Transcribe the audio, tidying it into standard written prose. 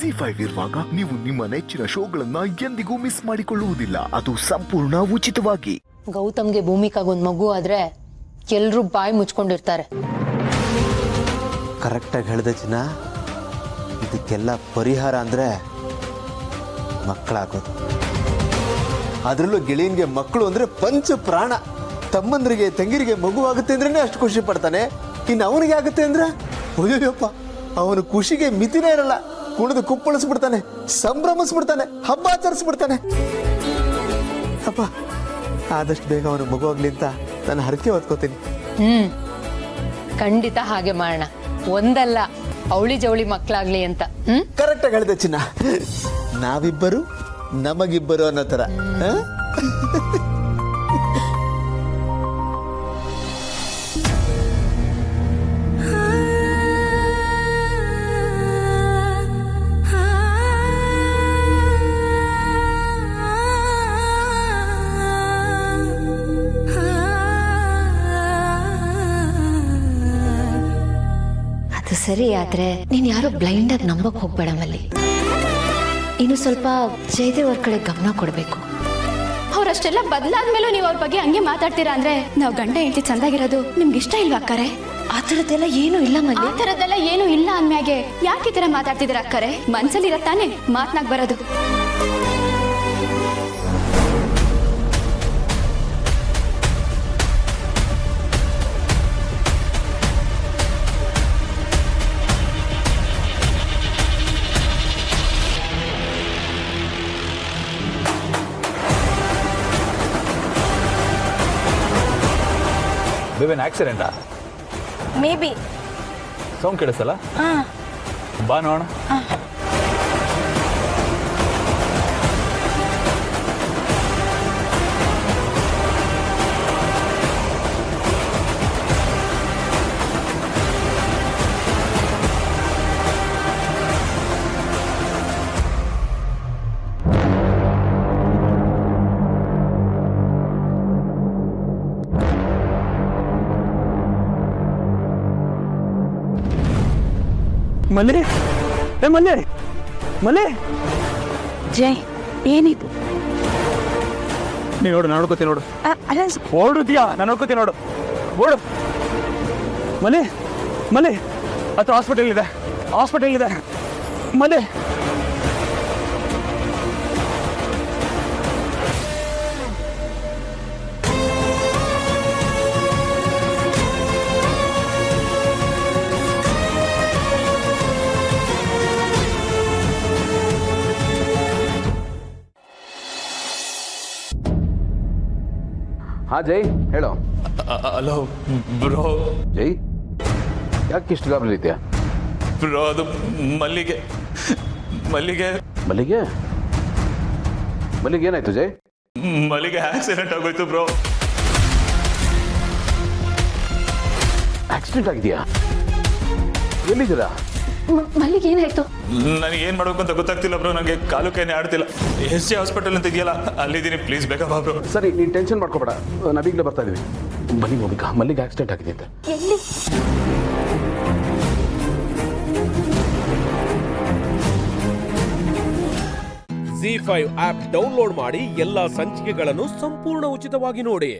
ZEE5 ಇರುವಾಗ ನೀವು ನಿಮ್ಮ ನೆಚ್ಚಿನ ಶೋಗಳನ್ನ ಎಂದಿಗೂ ಮಿಸ್ ಮಾಡಿಕೊಳ್ಳುವುದಿಲ್ಲ. ಅದು ಸಂಪೂರ್ಣ ಉಚಿತವಾಗಿ. ಗೌತಮ್ಗೆ ಭೂಮಿಕಾಗೊಂದು ಮಗು ಆದ್ರೆ ಎಲ್ರೂ ಬಾಯಿ ಮುಚ್ಕೊಂಡಿರ್ತಾರೆ. ಕರೆಕ್ಟಾಗಿ ಹೇಳಿದೆ ಚಿನ್ನ. ಇದಕ್ಕೆಲ್ಲ ಪರಿಹಾರ ಅಂದರೆ ಮಕ್ಕಳಾಗೋದು. ಅದರಲ್ಲೂ ಗೆಳೆಯನಿಗೆ ಮಕ್ಕಳು ಅಂದರೆ ಪಂಚ ಪ್ರಾಣ. ತಮ್ಮಂದ್ರಿಗೆ ತಂಗಿರಿಗೆ ಮಗು ಆಗುತ್ತೆ ಅಂದ್ರೇ ಅಷ್ಟು ಖುಷಿ ಪಡ್ತಾನೆ. ಇನ್ನು ಅವನಿಗೆ ಆಗುತ್ತೆ ಅಂದ್ರೆ ಅಯ್ಯೋಯಪ್ಪ, ಅವನು ಖುಷಿಗೆ ಮಿತಿನೇ ಇರಲ್ಲ. ಕುಣಿದು ಕುಪ್ಪಳಿಸ್ಬಿಡ್ತಾನೆ, ಸಂಭ್ರಮಿಸ್ಬಿಡ್ತಾನೆ, ಹಬ್ಬ ಆಚರಿಸ್ಬಿಡ್ತಾನೆ. ಅಪ್ಪ ಆದಷ್ಟು ಬೇಗ ಅವನು ಮಗು ಆಗ್ಲಿ ಅಂತ ನಾನು ಹರಕೆ ಹೊತ್ಕೋತೀನಿ. ಖಂಡಿತ ಹಾಗೆ ಮಾಡೋಣ. ಒಂದಲ್ಲ, ಅವಳಿ ಜವಳಿ ಮಕ್ಕಳಾಗ್ಲಿ ಅಂತ. ಕರೆಕ್ಟಾಗಿ ಹೇಳಿದೆ ಚಿನ್ನ. ನಾವಿಬ್ಬರು ನಮಗಿಬ್ಬರು ಅನ್ನೋ ಥರ. ಅದು ಸರಿ, ಆದ್ರೆ ನೀನ್ ಯಾರು ಬ್ಲೈಂಡ್ ಆಗಿ ನಂಬಕ್ ಹೋಗ್ಬೇಡ ಮಲ್ಲಿ. ಇನ್ನು ಸ್ವಲ್ಪ ಜಯದೇವ್ ಅವ್ರ ಕಡೆ ಗಮನ ಕೊಡ್ಬೇಕು. ಅವ್ರಷ್ಟೆಲ್ಲ ಬದಲಾದ್ಮೇಲೂ ನೀವು ಅವ್ರ ಬಗ್ಗೆ ಹಂಗೆ ಮಾತಾಡ್ತೀರಾ ಅಂದ್ರೆ ನಾವು ಗಂಡ ಹೆಂಡತಿ ಚಂದಾಗಿರೋದು ನಿಮ್ಗೆ ಇಷ್ಟ ಇಲ್ವಾ ಅಕ್ಕರೆ? ಆ ಥರದ್ದೆಲ್ಲ ಏನೂ ಇಲ್ಲ ಮಲ್ಲಿ. ಆ ಥರದ್ದೆಲ್ಲ ಏನು ಇಲ್ಲ ಅಂದ್ಮ್ಯಾಗೆ ಯಾಕೆ ಈ ಥರ ಮಾತಾಡ್ತಿದ್ದೀರ ಅಕ್ಕರೆ? ಮನ್ಸಲ್ಲಿ ಇರತ್ತಾನೆ ಮಾತ್ನಾಗ್ ಬರೋದು. ಬೇವೇನು ಆಕ್ಸಿಡೆಂಟಾ? May be. ಸೌಂಡ್ ಕೇಳಿಸಲ್ಲ? ಬಾ ನೋಡ. ಮಲೆ ಮಲೆ ಮಲೆ ಜೈ, ಏನಿದು? ನೀನು ನೋಡು, ನಾನು ನೋಡ್ಕೋತೀನಿ ನೋಡು. ಓಡುತ್ತೀಯಾ? ನಾನು ನೋಡ್ಕೋತೀನಿ ನೋಡು. ಓಡು ಮಲೆ. ಮಲೆ ಹತ್ರ ಹಾಸ್ಪಿಟಲ್ ಇದೆ, ಹಾಸ್ಪಿಟಲ್ ಇದೆ ಮಲೆ. ಹಾ ಜೈ, ಹೇಳೋ. Hello bro. ಜೈ, ಯಾಕೆ ಇಷ್ಟು ಗಾಬರಿ ಇದೆಯಾ? ಬ್ರೋ, ಅದು ಮಲ್ಲಿಗೆ ಮಲ್ಲಿಗೆ ಮಲ್ಲಿಗೆ ಮಲ್ಲಿಗೆ ಏನಾಯ್ತು ಜೈ? ಮಲ್ಲಿಗೆ ಆಕ್ಸಿಡೆಂಟ್ ಆಗೋಯ್ತು ಬ್ರೋ. ಆಕ್ಸಿಡೆಂಟ್ ಆಗಿದೆಯಾ? ಎಲ್ಲಿದ್ದೀರಾ? ಮಲ್ಲಿಗೆ ಏನಾಯ್ತು? ನನಗೆ ಏನು ಮಾಡ್ಬೇಕು ಅಂತ ಗೊತ್ತಾಗ್ತಿಲ್ಲ ಬ್ರೋ. ನನಗೆ ಕಾಲು ಕೈನೇ ಆಡ್ತಿಲ್ಲ. SJ ಹಾಸ್ಪಿಟಲ್ ಅಂತ ಇದೆಯಲ್ಲ, ಅಲ್ಲಿದ್ದೀನಿ. ಪ್ಲೀಸ್ ಬೇಗ ಬಾ ಬ್ರೋ. ಸರಿ, ನೀನು ಟೆನ್ಷನ್ ಮಾಡ್ಕೋಬೇಡ, ನಾವೀಗಲೇ ಬರ್ತಾ ಇದೀವಿ. ಬನ್ನಿ ಹೋಗ್ಬೇಕಾ? ಮಲ್ಲಿಗೆ ಆಕ್ಸಿಡೆಂಟ್ ಆಗಿದೆ ಅಂತ. ಎಲ್ಲಿ? ZEE5 ಆಪ್ ಡೌನ್ಲೋಡ್ ಮಾಡಿ ಎಲ್ಲಾ ಸಂಚಿಕೆಗಳನ್ನು ಸಂಪೂರ್ಣ ಉಚಿತವಾಗಿ ನೋಡಿ.